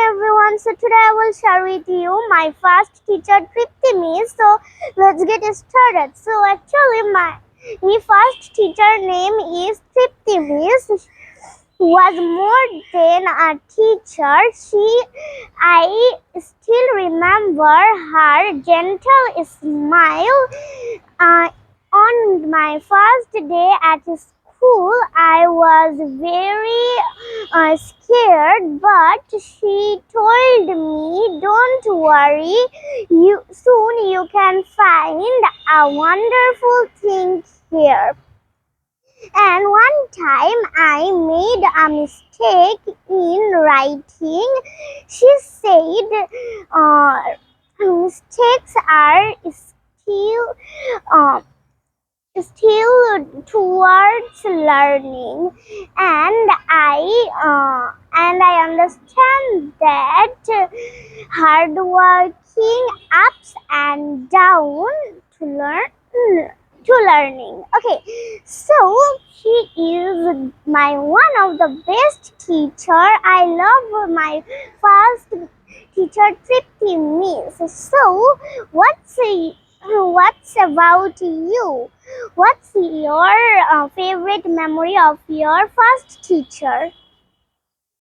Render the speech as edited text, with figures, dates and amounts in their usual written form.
everyone, so today I will share with you my first teacher Tripti Miss. So let's get started. So actually my first teacher name is Tripti Miss. Was more than a teacher. I still remember her gentle smile. Uh, on my first day at school, I was very scared, but she told me, "Don't worry, soon you can find a wonderful thing here." And one time I made a mistake in writing. She said, mistakes are uh, still towards learning, and I understand that hardworking ups and down to learning. Okay, so she is my one of the best teacher. I love my first teacher Tripti Miss. So what's about you? What's your favorite memory of your first teacher?